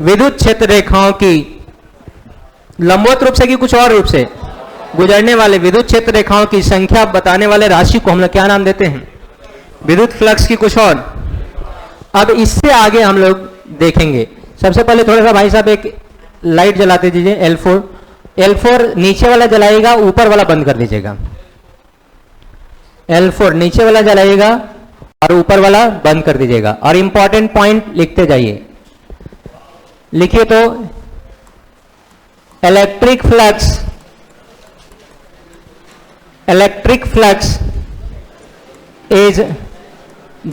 विद्युत क्षेत्र रेखाओं की लंबवत रूप से कि कुछ और रूप से गुजरने वाले विद्युत क्षेत्र रेखाओं की संख्या बताने वाले राशि को हम लोग क्या नाम देते हैं? विद्युत फ्लक्स की कुछ और। अब इससे आगे हम लोग देखेंगे। सबसे पहले थोड़ा सा भाई साहब एक लाइट जलाते दीजिए। L4 नीचे वाला जलाएगा, ऊपर वाला बंद कर दीजिएगा। L4 नीचे वाला जलाएगा और ऊपर वाला बंद कर दीजिएगा। और इंपॉर्टेंट पॉइंट लिखते जाइए। लिखिए तो, electric flux is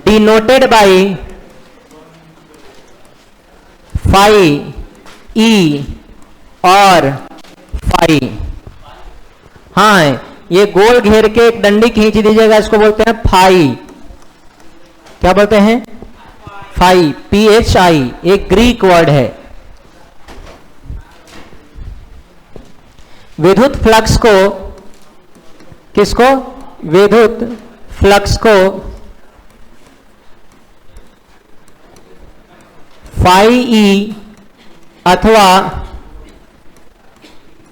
denoted by phi E और फाई। हाँ, ये गोल घेर के एक डंडी खींच दीजिएगा, इसको बोलते हैं फाई। क्या बोलते हैं? फाई, PHI, एक ग्रीक वर्ड है। विद्युत फ्लक्स को, किसको? विद्युत फ्लक्स को फाई ई अथवा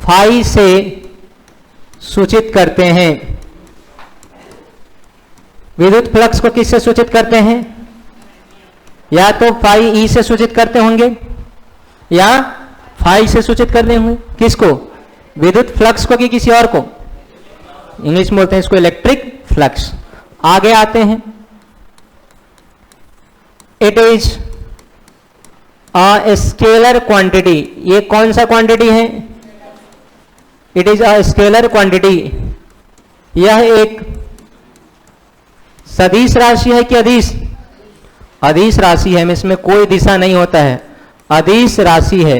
फाई से सूचित करते हैं। विद्युत फ्लक्स को किससे सूचित करते हैं? या तो फाई ई से सूचित करते होंगे या फाई से सूचित करते होंगे। किसको? विद्युत फ्लक्स को कि किसी और को? इंग्लिश में बोलते हैं इसको इलेक्ट्रिक फ्लक्स। आगे आते हैं। It is a scalar quantity. ये कौन सा क्वांटिटी है? It is a scalar quantity. यह एक सदिश राशि है कि अदिश? अदिश राशि है। इसमें कोई दिशा नहीं होता है, अदिश राशि है।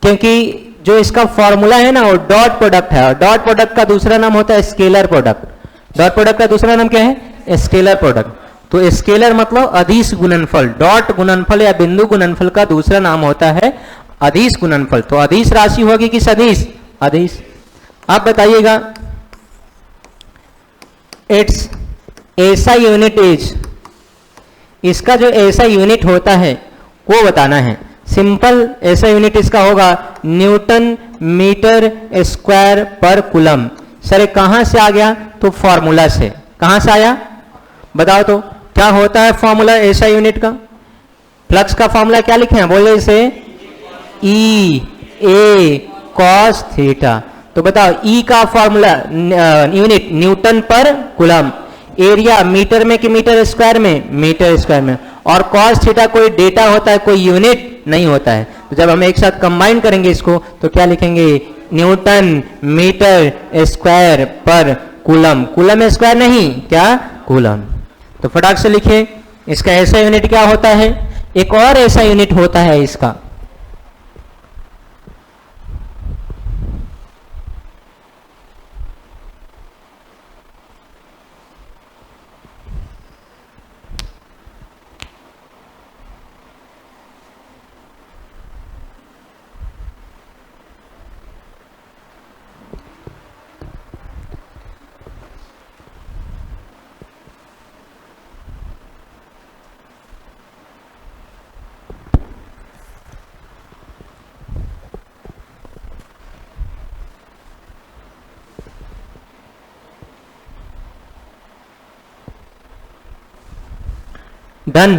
क्योंकि जो इसका फॉर्मूला है ना वो डॉट प्रोडक्ट है, और डॉट प्रोडक्ट का दूसरा नाम होता है स्केलर प्रोडक्ट। डॉट प्रोडक्ट का दूसरा नाम क्या है? Scalar product. तो स्केलर मतलब अदिश गुणनफल। डॉट गुणनफल या बिंदु गुणनफल का दूसरा नाम होता है अदिश गुणनफल। तो अदिश राशि होगी कि सदिश? अदिश। आप बताइएगा। इट्स ऐसा यूनिट इज, इसका जो ऐसा यूनिट होता है वो बताना है। सिंपल ऐसा यूनिट इसका होगा न्यूटन मीटर स्क्वायर पर कूलम। सर कहां से आ गया? तो फॉर्मूला से। कहां से आया बताओ तो? क्या होता है फॉर्मूला ऐसा यूनिट का? फ्लक्स का फॉर्मूला क्या लिखे हैं? बोले इसे E A cos थीटा। तो बताओ E का फॉर्मूला यूनिट न्यूटन पर कूलम। एरिया मीटर में कि मीटर स्क्वायर में? मीटर स्क्वायर में। और cos थीटा कोई डेटा होता है, कोई यूनिट नहीं होता है। तो जब हम एक साथ कंबाइन करेंगे इसको तो क्या लिखेंगे? न्यूटन मीटर स्क्वायर पर कूलम। कूलम स्क्वायर नहीं, क्या? कूलम। तो फटाक से लिखिए इसका ऐसा यूनिट क्या होता है। एक और ऐसा यूनिट होता है इसका, डन।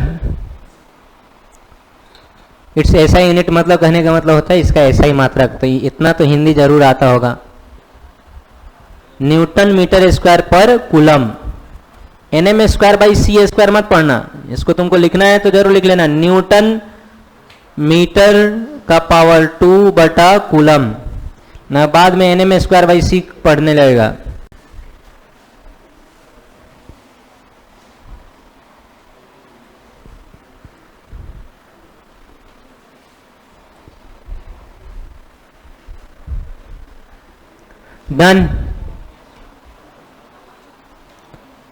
इट्स ऐसा यूनिट मतलब कहने का मतलब होता है इसका ऐसा ही मात्रक। तो इतना तो हिंदी जरूर आता होगा। न्यूटन मीटर स्क्वायर पर coulomb. NM square by C square मत पढ़ना, इसको तुमको लिखना है तो जरूर लिख लेना न्यूटन मीटर का पावर 2 बटा कूलम ना। बाद में NM स्क्वायर बाई C पढ़ने लगेगा। डन।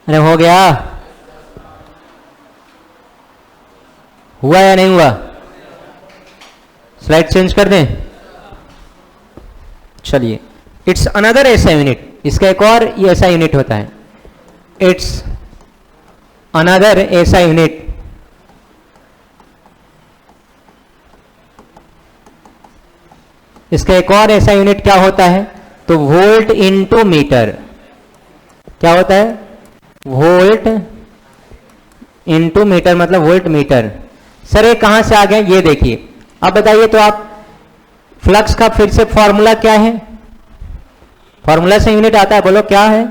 अरे हो गया? हुआ या नहीं हुआ? स्लाइड चेंज कर दें? चलिए। इट्स अनदर ऐसा यूनिट। इसका एक और ये ऐसा यूनिट होता है। इट्स अनदर ऐसा यूनिट इसका एक और ऐसा यूनिट क्या होता है, तो वोल्ट इनटू मीटर। क्या होता है, वोल्ट इनटू मीटर, मतलब वोल्ट मीटर। सर ये कहां से आ गया, ये देखिए। अब बताइए तो आप, फ्लक्स का फिर से फॉर्मूला क्या है, फॉर्मूला से यूनिट आता है, बोलो क्या है,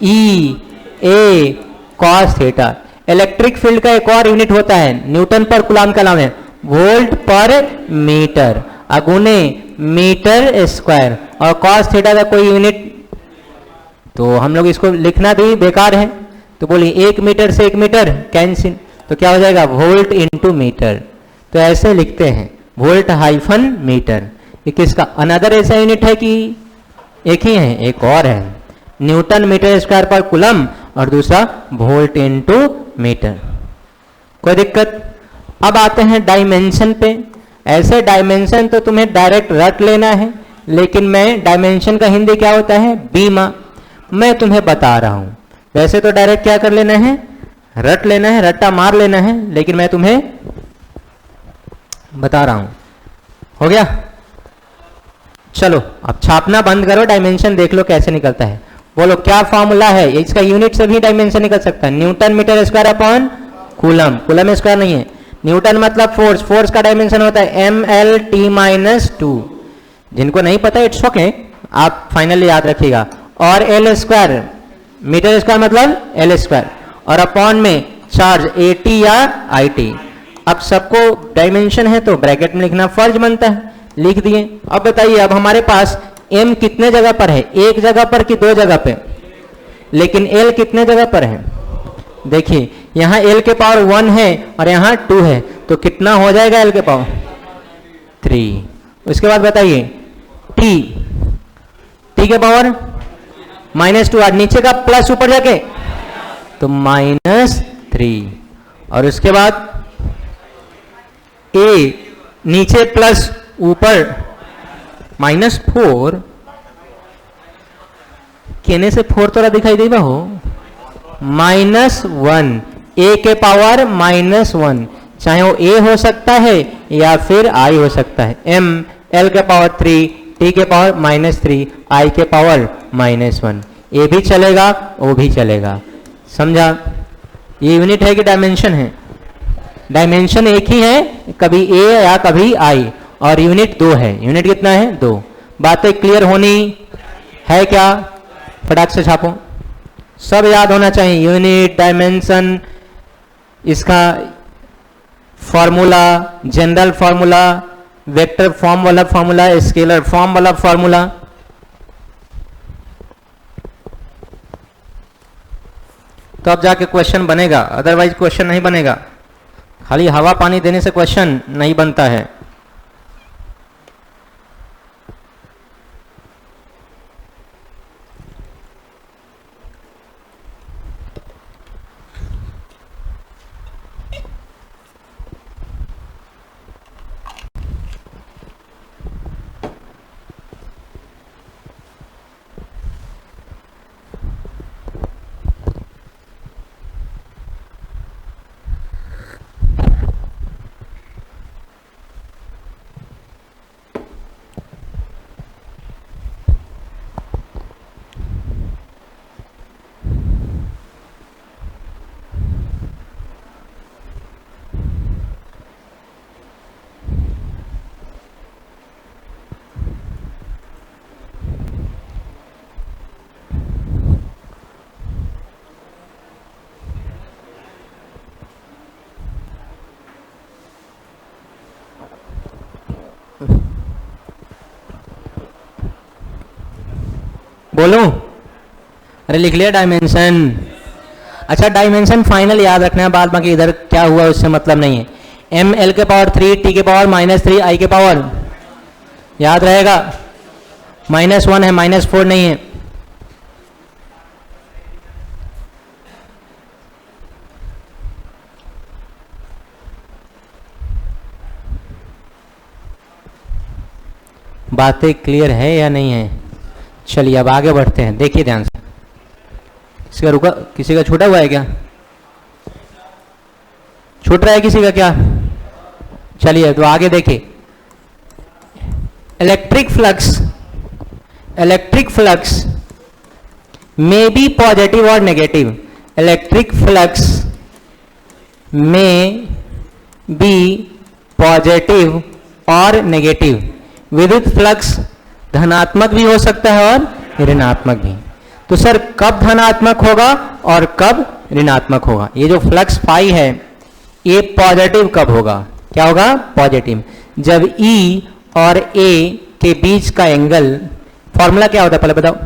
ई ए कॉस थीटा। इलेक्ट्रिक फील्ड का एक और यूनिट होता है, न्यूटन पर कूलॉम का नाम है वोल्ट पर मीटर अगुने मीटर स्क्वायर, और कॉस थीटा का कोई यूनिट, तो हम लोग इसको लिखना भी बेकार है, तो बोलिए 1 मीटर से 1 मीटर कैंसिल, तो क्या हो जाएगा, वोल्ट इनटू मीटर। तो ऐसे लिखते हैं, वोल्ट हाइफन मीटर। ये किसका अनदर ऐसा यूनिट है कि एक ही है, एक और है, न्यूटन मीटर स्क्वायर पर कूलम, और दूसरा वोल्ट इनटू मीटर। कोई दिक्कत। अब आते हैं डायमेंशन पे। ऐसे डायमेंशन तो तुम्हें डायरेक्ट रट लेना है, लेकिन मैं डायमेंशन का हिंदी क्या होता है, बीमा, मैं तुम्हें बता रहा हूं। वैसे तो डायरेक्ट क्या कर लेना है, रट लेना है, रट्टा मार लेना है, लेकिन मैं तुम्हें बता रहा हूं। हो गया, चलो अब छापना बंद करो, डायमेंशन देख लो कैसे निकलता है। बोलो क्या फॉर्मूला है, इसका यूनिट से भी डायमेंशन निकल सकता है, newton metre square upon coulomb. Coulomb square नहीं है, न्यूटन मतलब फोर्स, फोर्स का डायमेंशन होता है mL/t-2। जिनको नहीं पता इट्स ओके, आप फाइनली याद रखिएगा। और एल स्क्वायर, मीटर स्क्वायर मतलब एल स्क्वायर, और अपॉन में चार्ज AT या IT। अब सबको डायमेंशन है तो ब्रैकेट में लिखना फर्ज बनता है, लिख दिए। अब बताइए, अब हमारे पास m कितने जगह पर है, एक जगह पर कि दो जगह पे, लेकिन l कितने जगह पर है, देखिए यहां l के पावर 1 है और यहां 2 है, तो कितना हो जाएगा l के पावर 3। उसके बाद बताइए t के पावर -2, और नीचे का प्लस ऊपर जाके तो -3, और उसके बाद a नीचे प्लस ऊपर -4, कहने से 4 थोड़ा दिखाई देगा हो, -1, a के पावर -1, चाहे वो a हो सकता है या फिर i हो सकता है, m l के पावर 3, t के पावर -3, i के पावर -1, a भी चलेगा वो भी चलेगा। समझा, ये यूनिट है कि डायमेंशन है, डायमेंशन एक ही है, कभी a या कभी i, और यूनिट 2 है। यूनिट कितना है, 2। बातें क्लियर होनी है क्या, फटाक से छापो, सब याद होना चाहिए, यूनिट, डायमेंशन, इसका formula, general formula, vector form वाला फॉर्मूला, स्केलर फॉर्म वाला फॉर्मूला। तो अब जाके क्वेश्चन बनेगा, अदरवाइज क्वेश्चन नहीं बनेगा। खाली हवा पानी देने से क्वेश्चन नहीं बनता है। बोलो, अरे लिख लिया डायमेंशन। अच्छा डायमेंशन फाइनल याद रखना है, बाद बाकी इधर क्या हुआ उससे मतलब नहीं है। m l के पावर 3, t के पावर -3, i के पावर याद रहेगा, -1 है, -4 नहीं है। बातें क्लियर है या नहीं है? चलिए अब आगे बढ़ते हैं, देखिए ध्यान से। किसी का रुका, किसी का छूटा हुआ है क्या? छूट रहा है किसी का क्या? चलिए तो आगे देखिए, electric flux may be positive or negative. Electric flux may be positive और नेगेटिव. विद्युत फ्लक्स धनात्मक भी हो सकता है और ऋणात्मक भी. तो सर कब धनात्मक होगा और कब ऋणात्मक होगा? ये जो फ्लक्स फाई है ये पॉजिटिव कब होगा? क्या होगा? पॉजिटिव. जब E और A के बीच का एंगल, फॉर्मूला क्या होता है पहले बताओ?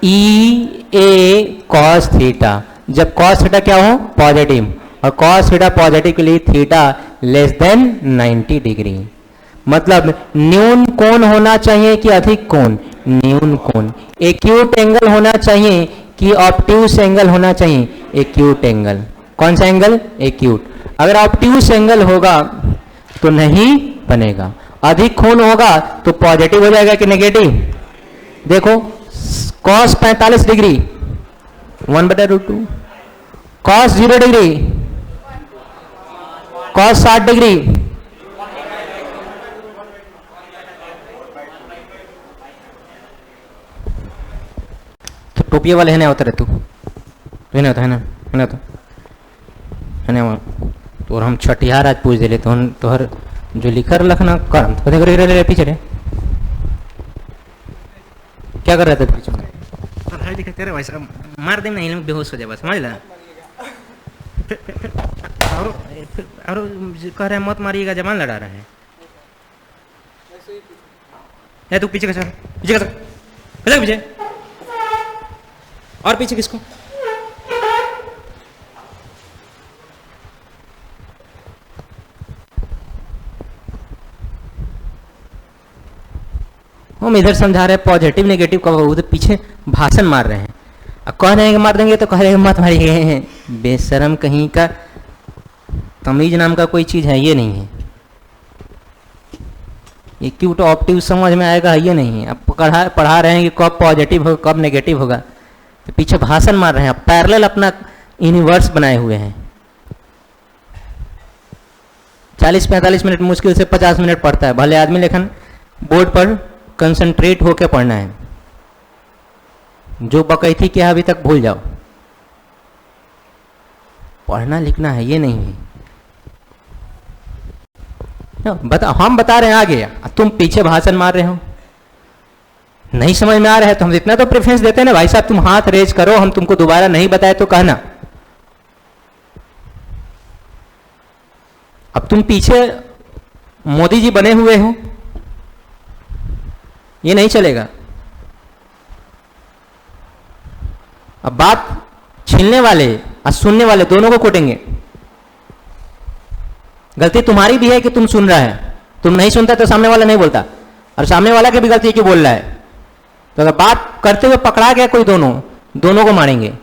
ई ए कॉस थीटा. जब कॉस थीटा क्या हो? पॉजिटिव. और कॉस थीटा पॉजिटिव के लिए थीटा लेस देन 90 डिग्री. मतलब न्यून कोण होना चाहिए कि अधिक कोण? न्यून कोण. एक्यूट एंगल होना चाहिए कि ऑब्ट्यूस एंगल होना चाहिए? Acute angle. कौन सा एंगल? एक्यूट. अगर ऑब्ट्यूस एंगल होगा तो नहीं बनेगा. अधिक कोण होगा तो पॉजिटिव हो जाएगा कि नेगेटिव? देखो cos 45 degree 1/√2, cos 0 degree, cos 60 degree, तो टोपिया वाले है ना उतर तू है ना, है ना, है ना, तो है ना. तो हम छठियार आज पूछ दिले तो हर जो लिखर लखना कर पीछे रे क्या कर रहे थे पीछे? तेरे वैसा मार दे नहीं बेहोश हो जाए बस, समझ ला. और कह रहे मत मारिएगा, जमान लड़ा रहा है. तू पीछे का सर, पीछे का सर, पीछे और पीछे किसको? हम इधर समझा रहे हैं पॉजिटिव नेगेटिव कब हो, उधर पीछे भाषण मार रहे हैं. अब कह रहे हैं कि मार देंगे तो कह रहे हैं मत मारिए. बेशरम कहीं का. तमीज नाम का कोई चीज है ये नहीं है. ये क्यूट ऑप्टिव समझ में आएगा ये नहीं है. अब पढ़ा रहे हैं कि कब पॉजिटिव होगा कब नेगेटिव होगा, तो पीछे भाषण मार रहे हैं. पैरेलल अपना यूनिवर्स बनाए हुए हैं. 40-45 मिनट मुश्किल से 50 मिनट पढ़ता है भले आदमी, लेकिन बोर्ड पर कंसंट्रेट होकर पढ़ना है. जो बकैती किया अभी तक भूल जाओ. पढ़ना लिखना है ये नहीं है. हम बता रहे हैं आगे, तुम पीछे भाषण मार रहे हो. नहीं समझ में आ रहा है तो हम इतना तो प्रेफरेंस देते हैं ना भाई साहब, तुम हाथ रेज करो, हम तुमको दोबारा नहीं बताए तो कहना. अब तुम पीछे मोदी जी बने हुए हो, ये नहीं चलेगा. अब बात छीनने वाले और सुनने वाले दोनों को कोटेंगे. गलती तुम्हारी भी है कि तुम सुन रहा है. तुम नहीं सुनता तो सामने वाला नहीं बोलता, और सामने वाला की भी गलती है कि बोल रहा है. तो अगर बात करते हुए पकड़ा गया कोई, दोनों को मारेंगे.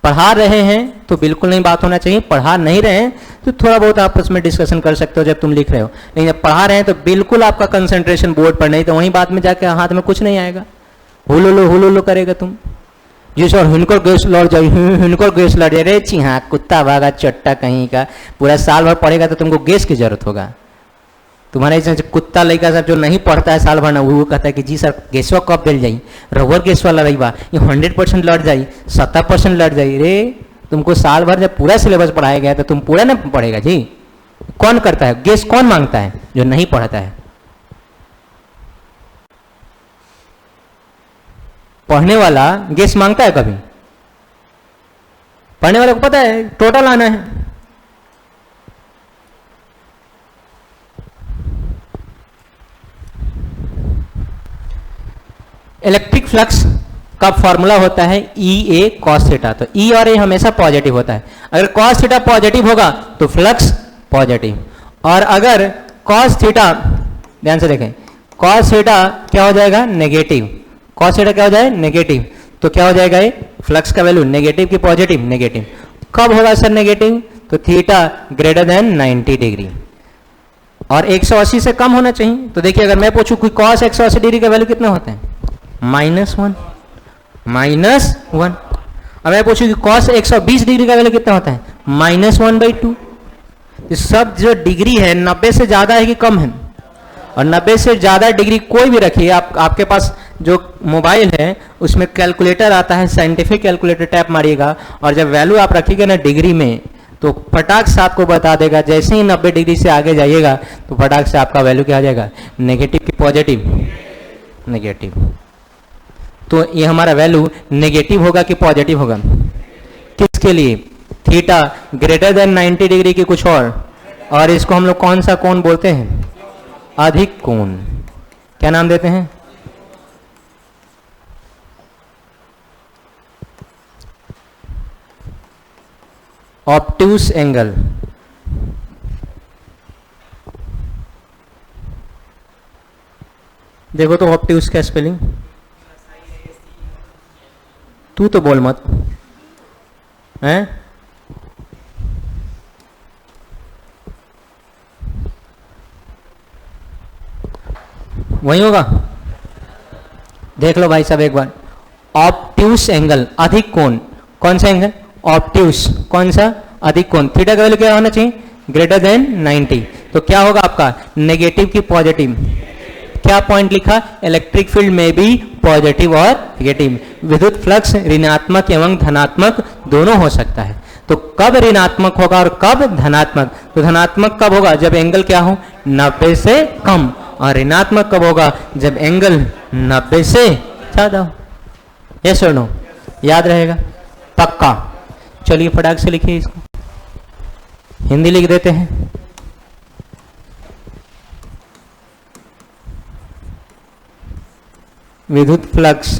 पढ़ा रहे हैं तो बिल्कुल नहीं बात होना चाहिए. पढ़ा नहीं रहे हैं तो थोड़ा बहुत आपस में डिस्कशन कर सकते हो जब तुम लिख रहे हो. लेकिन जब पढ़ा रहे हैं तो बिल्कुल आपका कंसंट्रेशन बोर्ड पर नहीं, तो वहीं बात में जाके हाथ में कुछ नहीं आएगा. हुलो करेगा तुम. जी सर हिनको गैस लड़ जाए, हिनको गैस लड़ जाए. रे छी हाँ कुत्ता भागा चट्टा कहीं का. पूरा साल भर पढ़ेगा तो तुमको गैस की जरूरत होगा. तुम्हारे जैसे कुत्ता लड़का सब जो नहीं पढ़ता है साल भर ना, वो कहता है कि जी सर गैसवा कब दिल जाई, रबर गैस वाला रही बा, ये 100% लड़ जाई, 70% लड़ जाई. रे तुमको साल भर जब पूरा सिलेबस पढ़ाया गया तो तुम पूरा ना पढ़ेगा जी. कौन करता है गैस? कौन मांगता है? जो नहीं पढ़ता है. पढ़ने वाला गैस मांगता है कभी? पढ़ने वाले को पता है टोटल आना है. इलेक्ट्रिक फ्लक्स का फॉर्मूला होता है ई ए कॉस थीटा. तो ई और ए हमेशा पॉजिटिव होता है. अगर कॉस थीटा पॉजिटिव होगा तो फ्लक्स पॉजिटिव, और अगर कॉस थीटा, ध्यान से देखें, कॉस थीटा क्या हो जाएगा? नेगेटिव. कॉस थीटा क्या हो जाए? नेगेटिव. तो क्या हो जाएगा ये? फ्लक्स का वैल्यू नेगेटिव की पॉजिटिव? नेगेटिव. कब होगा सर नेगेटिव? तो थीटा ग्रेटर देन 90 डिग्री और 180 से कम होना चाहिए. तो देखिए अगर मैं पूछूं कि कॉस 180 डिग्री का वैल्यू कितना होता है? -1. अब मैं पूछूं कि कॉस 120 डिग्री का वैल्यू कितना होता है? -1/2. कि सब जो डिग्री है 90 से ज़्यादा है कि कम है, और 90 से ज़्यादा डिग्री कोई भी रखिए, आपके पास जो मोबाइल है उसमें कैलकुलेटर आता है, साइंटिफिक कैलकुलेटर टैप मारिएगा और जब वैल्यू आप रखिएगा ना डिग्री में तो फटाक से आपको बता देगा। जैसे ही 90 डिग्री से आगे जाइएगा तो फटाक से आपका वैल्यू क्या आ जाएगा, नेगेटिव की पॉजिटिव, नेगेटिव। तो ये हमारा वैल्यू नेगेटिव होगा कि पॉजिटिव होगा, किसके लिए, थीटा ग्रेटर देन 90 डिग्री की कुछ और इसको हम लोग कौन सा कोण बोलते हैं, अधिक कोण। क्या नाम देते हैं, ऑब्ट्यूस एंगल। देखो तो ऑब्ट्यूस का स्पेलिंग, तू तो बोल मत हैं, वही होगा। देख लो भाई साहब एक बार, ऑब्ट्यूस एंगल अधिक कोण, कौन सा एंगल, ऑब्ट्यूस, कौन सा, अधिक कोण। थीटा का वैल्यू क्या होना चाहिए, ग्रेटर देन 90। तो क्या होगा आपका, नेगेटिव की पॉजिटिव। क्या पॉइंट लिखा, इलेक्ट्रिक फील्ड में भी पॉजिटिव और नेगेटिव, विद्युत फ्लक्स ऋणात्मक एवं धनात्मक दोनों हो सकता है। तो कब ऋणात्मक होगा और कब धनात्मक, तो धनात्मक कब होगा, जब एंगल क्या हो 90 से कम, और ऋणात्मक कब होगा, जब एंगल 90 से ज्यादा हो। यस और नो, याद रहेगा पक्का। चलिए फटाक से लिखिए इसको, हिंदी लिख देते हैं। विद्युत फ्लक्स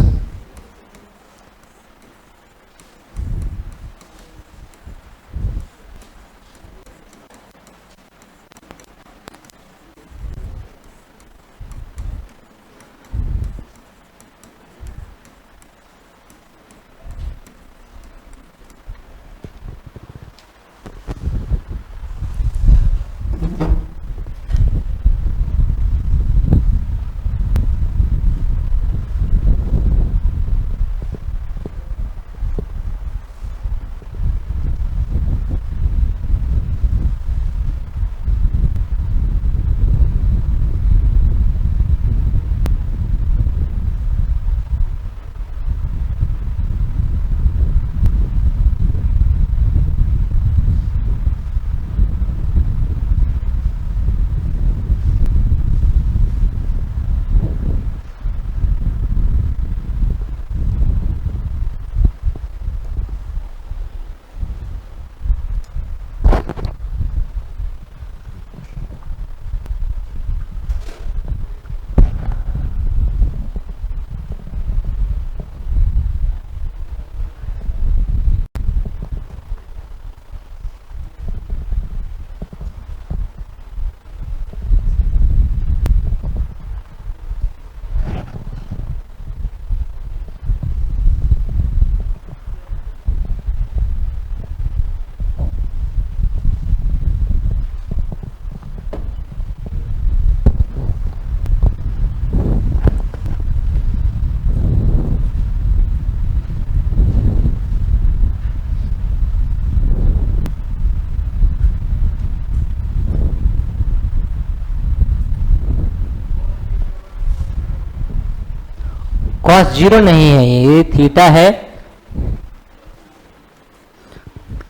कॉस जीरो नहीं है, ये थीटा है,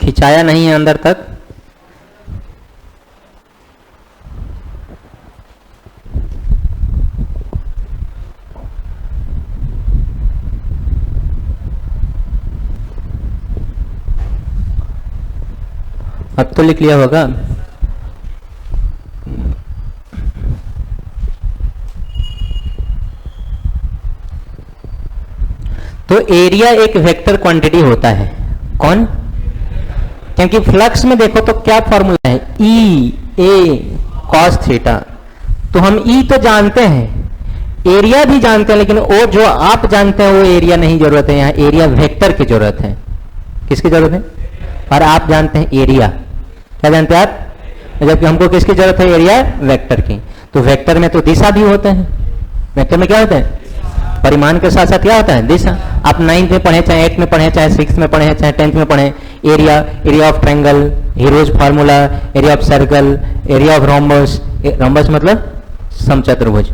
खिंचाया नहीं है अंदर तक। अब तो लिख लिया होगा। तो एरिया एक वेक्टर क्वांटिटी होता है, कौन, क्योंकि फ्लक्स में देखो तो क्या फॉर्मूला है, ई ए कॉस थीटा। तो हम ई तो जानते हैं, एरिया भी जानते हैं, लेकिन वो जो आप जानते हैं वो एरिया नहीं जरूरत है, यहाँ एरिया वेक्टर की जरूरत है। किसकी जरूरत है, और आप जानते हैं एरिया, क्या जानते हैं आप, जबकि हमको किसकी जरूरत है, एरिया वेक्टर की। तो वेक्टर में तो दिशा भी होते हैं, वेक्टर में क्या होता है, परिमाण के साथ साथ क्या होता है, दिशा। आप 9th में पढ़े, चाहे 8th में पढ़े, चाहे 6th में पढ़े, चाहे 10th में पढ़े, area, area of triangle, heroes formula, area of circle, area of rhombus, rhombus मतलब समचतुर्भुज,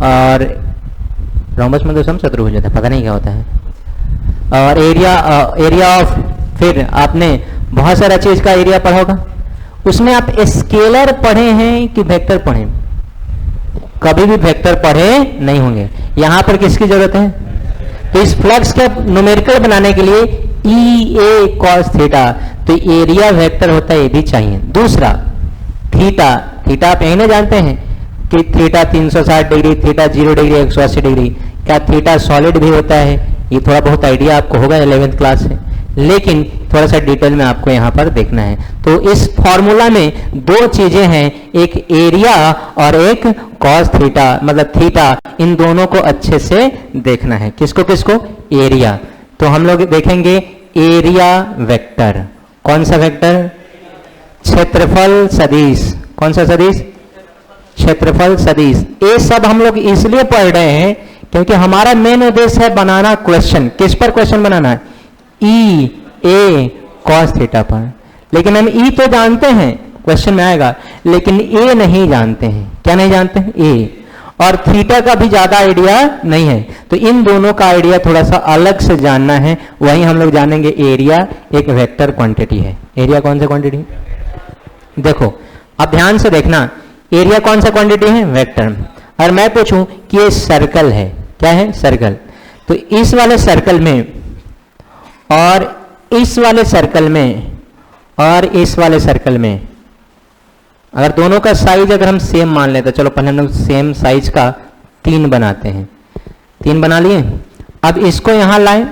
और रोम्बस मतलब समचतुर्भुज होता है, पता नहीं क्या होता है, और एरिया ऑफ, फिर आपने बहुत सारा चीज का एरिया पढ़ा होगा, उसमें आप स्केलर पढ़े हैं कि वेक्टर पढ़े? कभी भी वेक्टर पढ़े नहीं होंगे। यहां पर किसकी जरूरत है? तो इस फ्लक्स के न्यूमेरिकल बनाने के लिए ई ए कॉस थीटा, तो एरिया वेक्टर होता है, ये भी चाहिए। दूसरा थीटा, थीटा आप यही ना जानते हैं कि theta 360 degree, theta 0 degree, 180 degree. क्या थीटा सॉलिड भी होता है? ये थोड़ा बहुत आइडिया आपको होगा 11th क्लास से, लेकिन थोड़ा सा डिटेल में आपको यहां पर देखना है। तो इस फॉर्मूला में दो चीजें हैं, एक एरिया और एक कॉस थीटा, मतलब थीटा, इन दोनों को अच्छे से देखना है। किसको किसको? एरिया। तो हम लोग देखेंगे एरिया वेक्टर। कौन सा वेक्टर? क्षेत्रफल सदिश। कौन सा सदिश? क्षेत्रफल सदिश। ये सब हम लोग इसलिए पढ़ रहे हैं क्योंकि हमारा मेन उद्देश्य है बनाना क्वेश्चन। किस पर क्वेश्चन बनाना है? ई ए कॉस थीटा पर। लेकिन हम ई तो जानते हैं, क्वेश्चन में आएगा, लेकिन ए नहीं जानते हैं। क्या नहीं जानते हैं? ए। और थीटा का भी ज्यादा आइडिया नहीं है, तो इन दोनों का आइडिया थोड़ा सा अलग से जानना है। वहीं हम लोग जानेंगे एरिया एक वेक्टर क्वांटिटी है। एरिया कौन सा क्वांटिटी? देखो अब ध्यान से देखना, एरिया कौन सा क्वांटिटी है? वेक्टर। और मैं पूछूं कि ये सर्कल है, क्या है? सर्कल। तो इस वाले सर्कल में और इस वाले सर्कल में और इस वाले सर्कल में अगर दोनों का साइज अगर हम सेम मान लेते, चलो पहले हम लोग सेम साइज का 3 बनाते हैं। 3 बना लिए। अब इसको यहां लाए,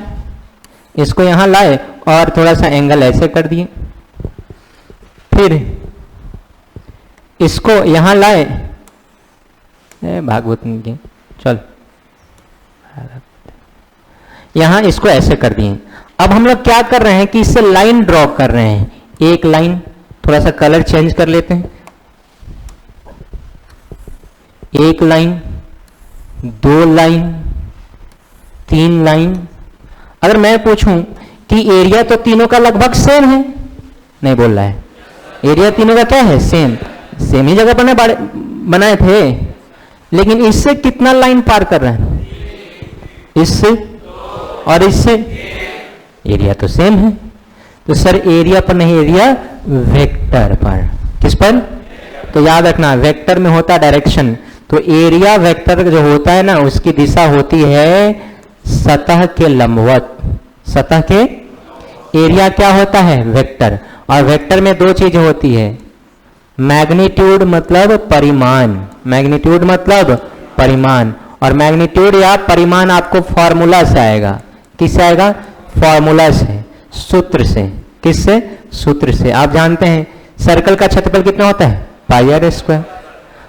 इसको यहां लाए और थोड़ा सा एंगल ऐसे कर दिए, फिर इसको यहां लाए, भागवत की चल, यहां इसको ऐसे कर दिए। अब हम लोग क्या कर रहे हैं कि इससे लाइन ड्रॉ कर रहे हैं। एक लाइन, थोड़ा सा कलर चेंज कर लेते हैं, एक लाइन, 2 लाइन, 3 लाइन। अगर मैं पूछूं कि एरिया तो तीनों का लगभग सेम है, नहीं बोल रहा है, एरिया तीनों का क्या है? सेम। सेम ही जगह पर बनाए थे, लेकिन इससे कितना लाइन पार कर रहे हैं? इससे और इससे। एरिया तो सेम है, तो सर एरिया पर नहीं, एरिया वेक्टर पर। किस पर? तो याद रखना वेक्टर में होता डायरेक्शन, तो एरिया वेक्टर जो होता है ना, उसकी दिशा होती है सतह के लंबवत। सतह के एरिया क्या होता है? वेक्टर। और वेक्टर में 2 चीजें होती है, मैग्नीट्यूड मतलब परिमाण, मैग्नीट्यूड मतलब परिमाण, और मैग्नीट्यूड या परिमाण आपको फॉर्मूला से आएगा। किससे आएगा? फॉर्मूला से, सूत्र से। किससे? सूत्र से। आप जानते हैं सर्कल का क्षेत्रफल कितना होता है? Pi R square.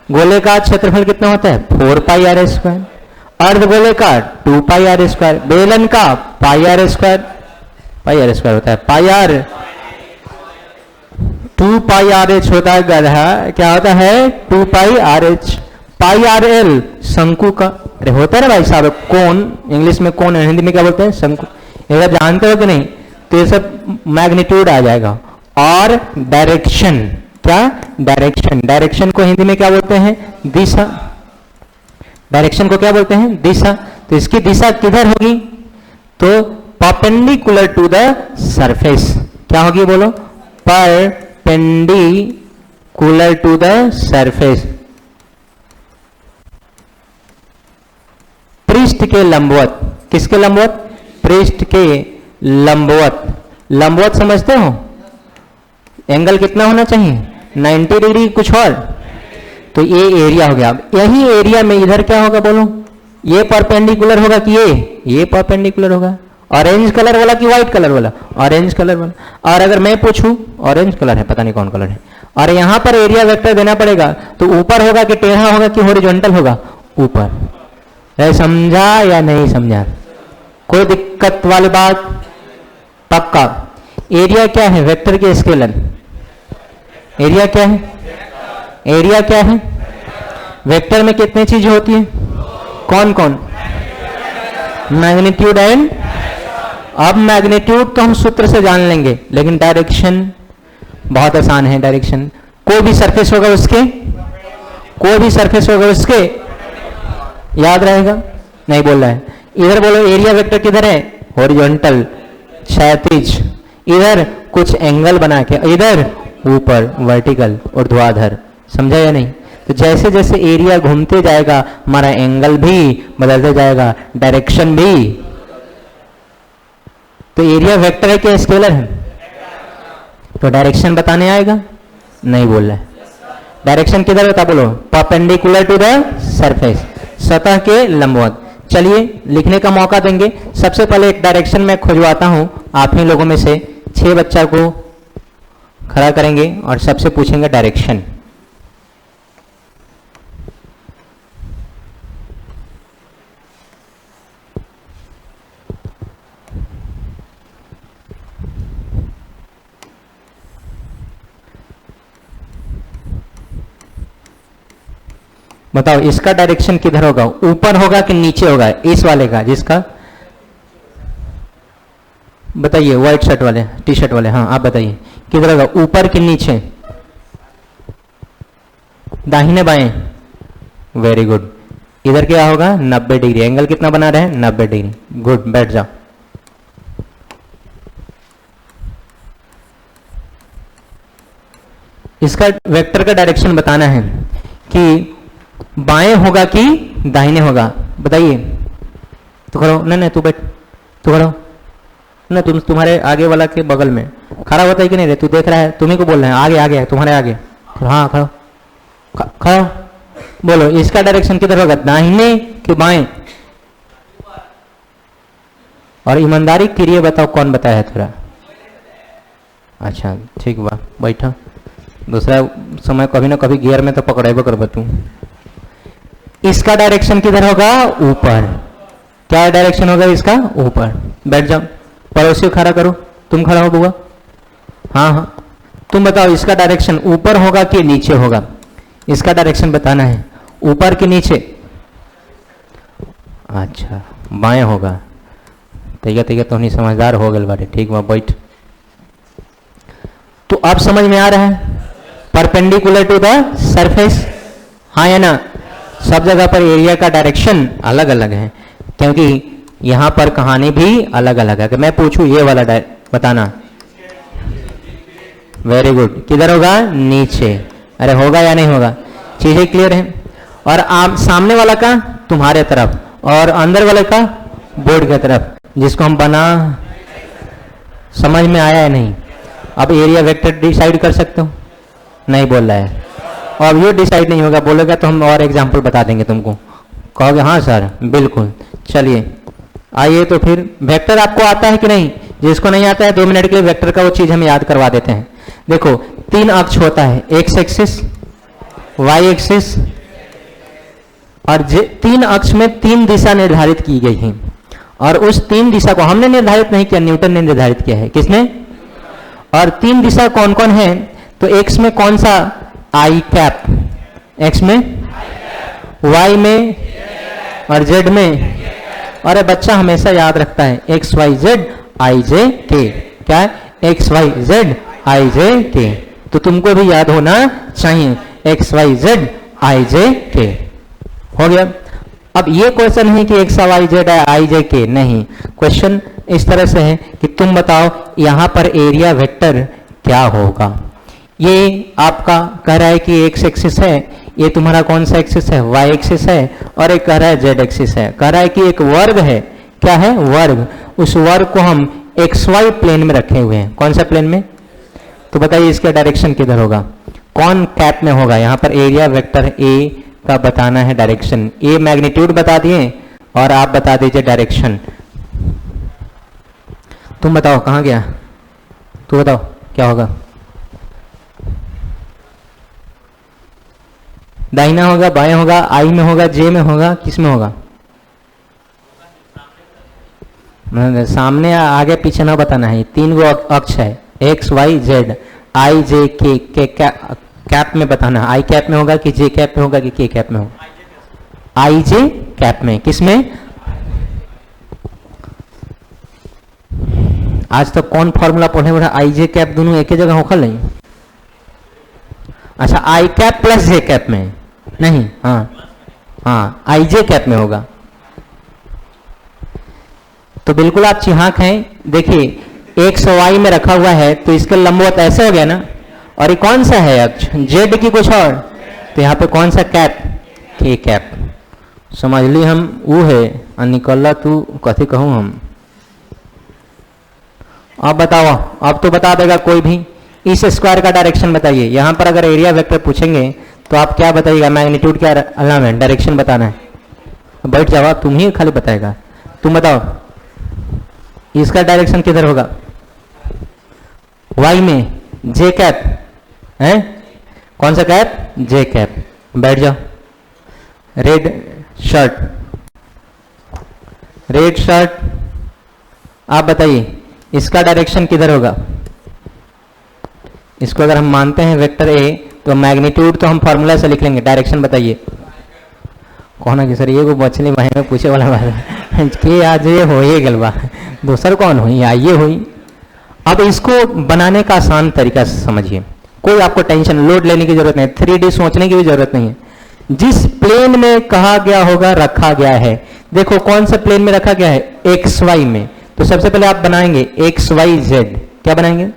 गोले का क्षेत्रफल कितना होता है? 4 पाई आर स्क्वायर। अर्धगोले का 2 पाई आर स्क्वायर। बेलन का pi R square, pi R square होता है, pi R 2 pi R H होता है। गधा क्या होता है? 2 pi R H. Pi R L शंकु का, अरे होता है ना भाई साहब, कोन, इंग्लिश में कोन, हिंदी में क्या बोलते हैं? शंकु। ये जानते हो कि नहीं? तो ये सब मैग्नीट्यूड आ जाएगा। और डायरेक्शन, क्या? डायरेक्शन। डायरेक्शन को हिंदी में क्या बोलते हैं? दिशा। डायरेक्शन को क्या बोलते हैं? दिशा। तो इसकी दिशा किधर होगी? तो परपेंडिकुलर टू द सरफेस। क्या होगी बोलो? परपेंडिकुलर टू द सरफेस, पृष्ठ के लंबवत। किसके लंबवत? पृष्ठ के लंबवत। लंबवत समझते हो? एंगल कितना होना चाहिए? 90 डिग्री, कुछ और। तो ये एरिया हो गया। यही एरिया में इधर क्या होगा बोलो? ये परपेंडिकुलर होगा कि ये परपेंडिकुलर होगा। ऑरेंज कलर वाला कि व्हाइट कलर वाला? ऑरेंज कलर वाला। और अगर मैं पूछूं, ऑरेंज कलर है, पता नहीं कौन कलर है, और यहां पर एरिया वेक्टर देना पड़ेगा, तो ऊपर होगा कि टेढ़ा होगा कि हॉरिजॉन्टल होगा? ऊपर। समझा या नहीं समझा? कोई दिक्कत वाली बात? पक्का। एरिया क्या है? वेक्टर के स्केलर। एरिया क्या है? एरिया क्या है? वेक्टर में कितनी चीजें होती है? कौन कौन? मैग्नीट्यूड एंड, अब मैग्नीट्यूड तो हम सूत्र से जान लेंगे, लेकिन डायरेक्शन, बहुत आसान है डायरेक्शन। कोई भी सरफेस होगा उसके, कोई भी सरफेस होगा उसके याद रहेगा, नहीं बोल रहा है। इधर बोलो एरिया वेक्टर किधर है, हॉरिजॉन्टल क्षैतिज, इधर कुछ एंगल बना के, इधर ऊपर वर्टिकल ऊर्ध्वाधर, समझा या नहीं। तो जैसे जैसे एरिया घूमते जाएगा हमारा एंगल भी बदलते जाएगा, डायरेक्शन भी। तो एरिया वेक्टर है क्या स्केलर है, तो डायरेक्शन बताने आएगा, नहीं बोल रहा है। डायरेक्शन किधर होता बोलो, परपेंडिकुलर टू द सरफेस, सतह के लंबवत। चलिए लिखने का मौका देंगे। सबसे पहले एक डायरेक्शन में खुजवाता हूं, आप ही लोगों में से 6 बच्चा को खड़ा करेंगे और सबसे पूछेंगे डायरेक्शन। बताओ इसका डायरेक्शन किधर होगा, ऊपर होगा कि नीचे होगा, इस वाले का जिसका, बताइए व्हाइट शर्ट वाले, टी शर्ट वाले, हाँ आप बताइए किधर होगा, ऊपर कि नीचे, दाहिने बाएं, वेरी गुड। इधर क्या होगा 90 डिग्री, एंगल कितना बना रहे हैं 90 डिग्री, गुड, बैठ जाओ। इसका वेक्टर का डायरेक्शन बताना है कि बाएं होगा कि दाहिने होगा, बताइए। तो खड़ो, नहीं नहीं तू बैठ, तू खड़ो ना, तुम्हारे आगे वाला के बगल में खड़ा होता है कि नहीं रे, तू देख रहा है, तुम्ही को बोल रहे हैं आगे आगे तुम्हारे आगे, हाँ खड़ो खड़ा, बोलो इसका डायरेक्शन किधर होगा, दाहिने कि बाएं। और ईमानदारी के लिए बताओ कौन बताया है थोड़ा, अच्छा ठीक बा, बैठा। दूसरा समय कभी ना कभी गियर में तो पकड़ेबो कर तू। इसका डायरेक्शन किधर होगा, ऊपर। क्या डायरेक्शन होगा इसका, ऊपर। बैठ जाओ, पड़ोसी खड़ा करो, तुम खड़ा हो बुआ, हाँ हाँ तुम बताओ इसका डायरेक्शन ऊपर होगा कि नीचे होगा, इसका डायरेक्शन बताना है, ऊपर कि नीचे। अच्छा बाएं होगा, तैया तैया तो नहीं समझदार हो गए बारे, ठीक बा बैठ। तो अब समझ में आ रहा है, परपेंडिकुलर टू द सरफेस, हाँ या ना। सब जगह पर एरिया का डायरेक्शन अलग अलग है, क्योंकि यहां पर कहानी भी अलग अलग है। कि मैं पूछूं ये वाला बताना, वेरी गुड, किधर होगा, नीचे। अरे होगा या नहीं होगा, चीजें क्लियर है। और आप सामने वाला का तुम्हारे तरफ, और अंदर वाले का बोर्ड की तरफ, जिसको हम बना, समझ में आया है नहीं। अब एरिया वेक्टर डिसाइड कर सकते हो, नहीं बोल रहा है। और ये डिसाइड नहीं होगा, बोलेगा तो हम और एग्जाम्पल बता देंगे तुमको, कहोगे हाँ सर बिल्कुल। चलिए आइए, तो फिर वेक्टर आपको आता है कि नहीं, जिसको नहीं आता है 2 मिनट के लिए वेक्टर का वो चीज हम याद करवा देते हैं। देखो 3 अक्ष होता है, एक्स एक्सिस, वाई एक्सिस, और 3 अक्ष में 3 दिशा निर्धारित की गई है। और उस 3 दिशा को हमने निर्धारित नहीं किया, न्यूटन ने निर्धारित किया है। किसने, और 3 दिशा कौन कौन है, तो एक्स में कौन सा, आई कैप, एक्स में, वाई में, और जेड में। अरे बच्चा हमेशा याद रखता है एक्स वाई जेड आई जे के, क्या है, एक्स वाई जेड आई जे के। तो तुमको भी याद होना चाहिए एक्स वाई जेड आई जे के, हो गया। अब ये क्वेश्चन है कि एक्स वाई जेड आई जे के, नहीं, क्वेश्चन इस तरह से है कि तुम बताओ यहां पर एरिया वेक्टर क्या होगा। ये आपका कह रहा है कि एक्स एक्सिस है, ये तुम्हारा कौन सा एक्सिस है, वाई एक्सिस है, और एक कह रहा है जेड एक्सिस है। कह रहा है कि एक वर्ग है, क्या है, वर्ग। उस वर्ग को हम एक्स वाई प्लेन में रखे हुए हैं, कौन सा प्लेन में। तो बताइए इसका डायरेक्शन किधर होगा, कौन कैप में होगा। यहां पर एरिया वेक्टर ए का बताना है डायरेक्शन। ए मैग्नीट्यूड बता दिए और आप बता दीजिए डायरेक्शन। तुम बताओ कहां गया, तू बताओ क्या होगा, दाहिना होगा, बाएं होगा, आई में होगा, जे में होगा, किस में होगा। सामने आगे पीछे ना बताना है, 3 गो अक्ष है, एक्स वाई जेड, आई जे के कैप में बताना है। आई कैप में होगा कि जे कैप में होगा कि के कैप में होगा, आई जे कैप में। किस में, आज तो कौन फॉर्मूला पढ़े बड़ा, आई जे कैप दोनों एक ही जगह होखल नहीं, अच्छा आई कैप प्लस जे कैप में नहीं, हाँ हाँ आई जे कैप में होगा। तो बिल्कुल आप चिहाक हैं। देखिए एक्स वाई में रखा हुआ है तो इसके लंबवत ऐसे हो गया ना, और ये कौन सा है अक्ष, जेड की कुछ और, तो यहाँ पे कौन सा कैप, के कैप। समझ ली हम वो है निकला तू कथी कहूँ हम। अब बताओ, अब तो बता देगा कोई भी। इस स्क्वायर का डायरेक्शन बताइए। यहाँ पर अगर एरिया वेक्टर पूछेंगे तो आप क्या बताइएगा, मैग्नीट्यूड क्या अलाम है, डायरेक्शन बताना है। बैठ जाओ, तुम ही खाली बताएगा। तुम बताओ इसका डायरेक्शन किधर होगा, वाई में, जे कैप है, कौन सा कैप, जे कैप। बैठ जाओ। रेड शर्ट, रेड शर्ट, आप बताइए इसका डायरेक्शन किधर होगा। इसको अगर हम मानते हैं वेक्टर ए तो मैग्नीट्यूड तो हम फॉर्मूला से लिख लेंगे, डायरेक्शन बताइए। कौन है कि सर ये को बचने भाई में पूछे वाला बात कि आज ये हो ही गलबा, दूसर कौन हुई, आइए हुई। अब इसको बनाने का आसान तरीका समझिए, कोई आपको टेंशन लोड लेने की जरूरत नहीं, 3D सोचने की भी जरूरत नहीं है। जिस प्लेन में कहा गया होगा रखा गया है, देखो कौन सा प्लेन में रखा गया है, एक्स वाई में, तो सबसे पहले आप बनाएंगे एक्स वाई जेड, क्या बनाएंगे,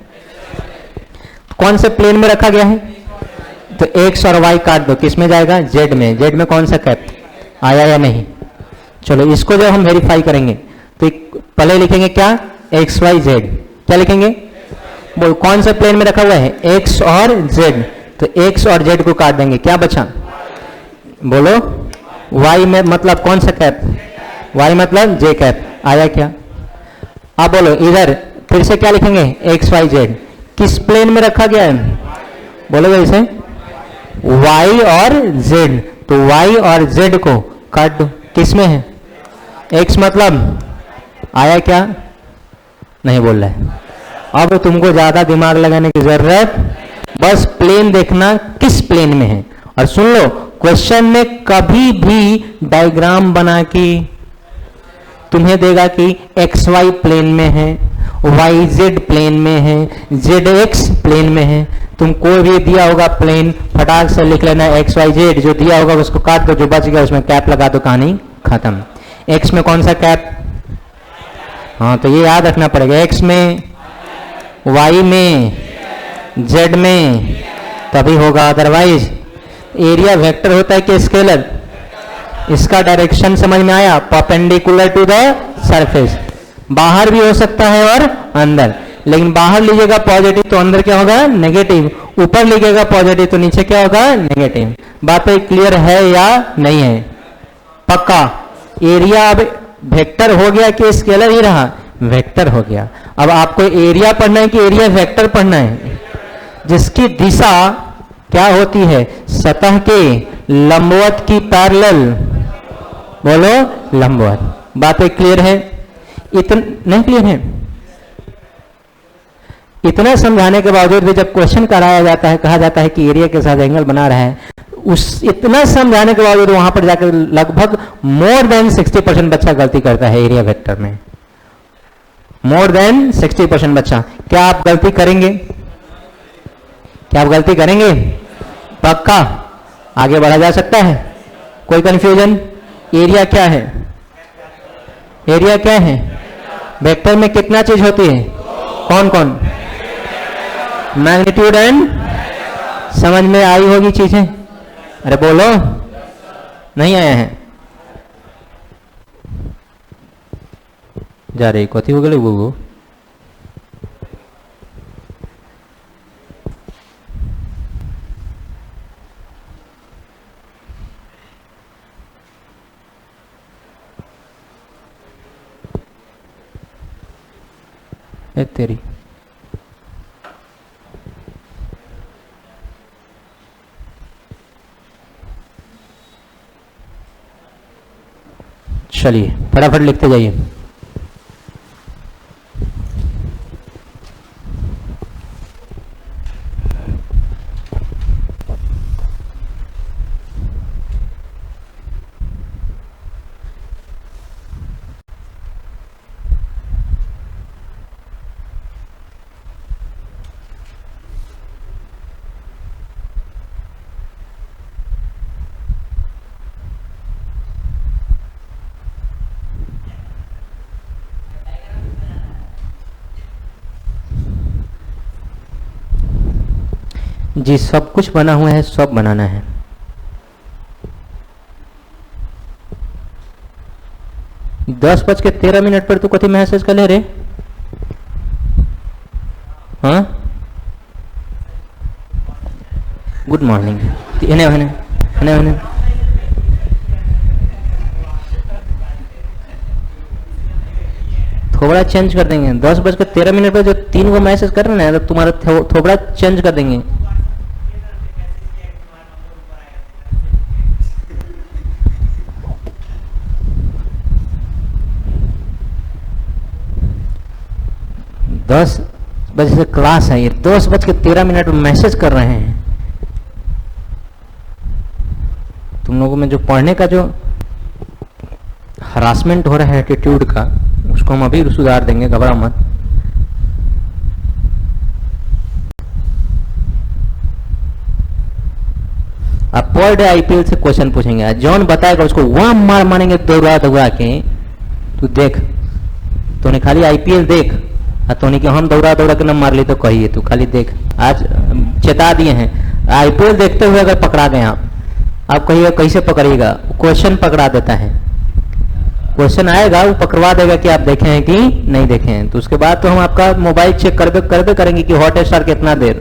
कौन से प्लेन में रखा गया है, तो एक्स और वाई काट दो, किस में जाएगा, जेड में। जेड में कौन सा कैप आया या नहीं। चलो इसको जब हम वेरीफाई करेंगे तो पहले लिखेंगे क्या, एक्स वाई जेड, क्या लिखेंगे, बोल कौन सा प्लेन में रखा हुआ है, एक्स और जेड, तो एक्स और जेड को काट देंगे, क्या बचा, बोलो वाई में मतलब कौन सा कैप, वाई मतलब जे कैप, आया क्या। अब बोलो इधर फिर से क्या लिखेंगे, एक्स वाई जेड, किस प्लेन में रखा गया है, बोलो वैसे वाई और जेड, तो वाई और जेड को काट दो, किस में है, एक्स मतलब आया क्या, नहीं बोल रहा है। अब तुमको ज्यादा दिमाग लगाने की जरूरत, बस प्लेन देखना किस प्लेन में है। और सुन लो क्वेश्चन में कभी भी डायग्राम बना के तुम्हें देगा कि एक्स वाई प्लेन में है, वाई जेड प्लेन में है, जेड एक्स प्लेन में है। तुम कोई भी दिया होगा प्लेन फटाक से लिख लेना एक्स वाई जेड, जो दिया होगा उसको काट दो, जो बच गया उसमें कैप लगा दो, कहानी खत्म। एक्स में कौन सा कैप, हाँ तो ये याद रखना पड़ेगा, एक्स में, वाई में, जेड में, तभी होगा, अदरवाइज। एरिया वेक्टर होता है कि स्केलर, इसका डायरेक्शन समझ में आया, परपेंडिकुलर टू द सरफेस, बाहर भी हो सकता है और अंदर, लेकिन बाहर लीजिएगा पॉजिटिव तो अंदर क्या होगा, नेगेटिव, ऊपर लीजिएगा पॉजिटिव तो नीचे क्या होगा, नेगेटिव। बात क्लियर है या नहीं है, पक्का। एरिया अब वेक्टर हो गया कि स्केलर ही रहा, वेक्टर हो गया। अब आपको एरिया पढ़ना है कि एरिया वेक्टर पढ़ना है, जिसकी दिशा क्या होती है, सतह के लंबवत की पैरेलल, बोलो लंबवत। बातें क्लियर है, नहीं क्लियर है। इतना समझाने के बावजूद भी जब क्वेश्चन कराया जाता है, कहा जाता है कि एरिया के साथ एंगल बना रहा है, उस इतना समझाने के बावजूद वहां पर जाकर लगभग मोर देन 60% बच्चा गलती करता है एरिया वेक्टर में, मोर देन 60% बच्चा। क्या आप गलती करेंगे, क्या आप गलती करेंगे, पक्का। आगे बढ़ा जा सकता है, कोई कंफ्यूजन। एरिया क्या है, एरिया क्या है, वेक्टर में कितना चीज होती है, कौन कौन, मैग्नीट्यूड एंड, समझ में आई होगी चीजें, अरे बोलो, नहीं आया है, जा रही कथी हो गई वो, तेरी चलिए फटाफट लिखते जाइए। जी सब कुछ बना हुआ है, सब बनाना है। दस बज के 13 मिनट पर तू कथी मैसेज कर ले रे? हाँ गुड मॉर्निंग। इन्हें इन्हें इन्हें इन्हें थोबड़ा चेंज कर देंगे। 10 बज के 13 मिनट पर जो 3 को मैसेज कर रहे हैं तो तुम्हारा थोबड़ा चेंज कर देंगे। दस बजे से क्लास है, ये 10 बज के 13 मिनट में मैसेज कर रहे हैं। तुम लोगों में जो पढ़ने का जो हरासमेंट हो रहा है एटीट्यूड का, उसको हम अभी सुधार देंगे, घबरा मत। अब पर डे आईपीएल से क्वेश्चन पूछेंगे, जॉन बताएगा उसको वहां मार मारेंगे दौड़ा दौड़ा के। तू देख, तूने खाली आईपीएल देख, तोनी कि हम दौड़ा दौड़ा के न मार ली तो कहिए, तू खाली देख। आज चेता दिए हैं, आईपीएल देखते हुए अगर पकड़ा गए आप कहिए कैसे पकड़िएगा? क्वेश्चन पकड़ा देता है, क्वेश्चन आएगा वो पकड़वा देगा कि आप देखे हैं कि नहीं देखे हैं। तो उसके बाद तो हम आपका मोबाइल चेक करबे करेंगे कि हॉटस्टार कितना देर,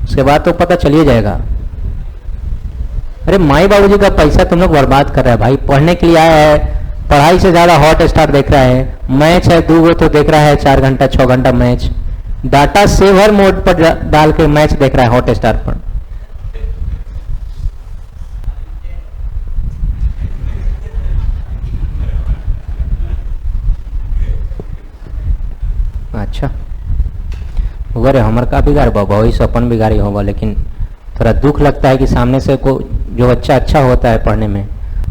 उसके बाद तो पता चलिए जाएगा। अरे माई बाबूजी का पैसा तुम लोग बर्बाद कर रहे हैं भाई। पढ़ने के लिए आया है, पढ़ाई से ज्यादा हॉटस्टार देख रहा है। मैच है 2 तो देख रहा है, 4 घंटा 6 घंटा मैच। डाटा सेवर मोड पर डाल के मैच देख रहा है हॉटस्टार पर। अच्छा अरे हमार का बिगाड़ बाबा, वही अपन बिगाड़ी होगा। लेकिन थोड़ा दुख लगता है कि सामने से को जो बच्चा अच्छा होता है पढ़ने में,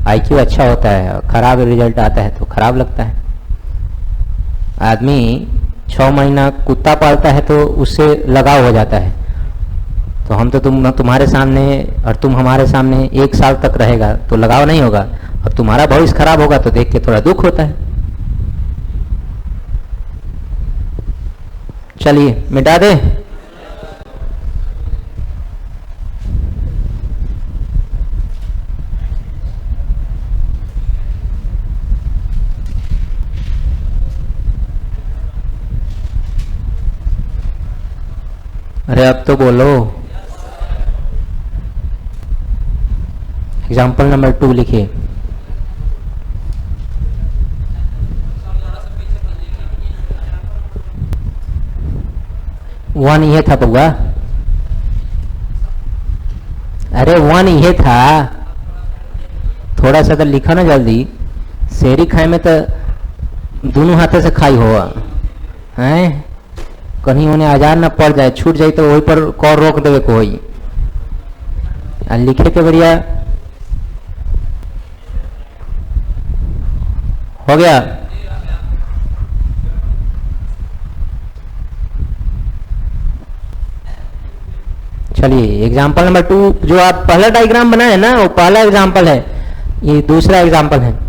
आईक्यू अच्छा होता है, खराब रिजल्ट आता है तो खराब लगता है। आदमी 6 महीना कुत्ता पालता है तो उससे लगाव हो जाता है। तो हम तो तुम्हारे सामने और तुम हमारे सामने 1 साल तक रहेगा तो लगाव नहीं होगा। अब तुम्हारा भविष्य खराब होगा तो देख के थोड़ा दुख होता है। चलिए मिटा दे। अरे अब तो बोलो। एग्जाम्पल नंबर 2 लिखिए। वन ये था बउआ, अरे 1 ये था। थोड़ा सा तो लिखा ना जल्दी। शेरी खाए में तो दोनों हाथे से खाई हुआ हैं, कहीं उन्हें आजार ना पड़ जाए, छूट जाए तो वही पर कौर रोक देवे को होई। लिखे के बढ़िया हो गया। चलिए एग्जाम्पल नंबर 2, जो आप पहला डायग्राम बनाए ना वो पहला एग्जाम्पल है, ये दूसरा एग्जाम्पल है।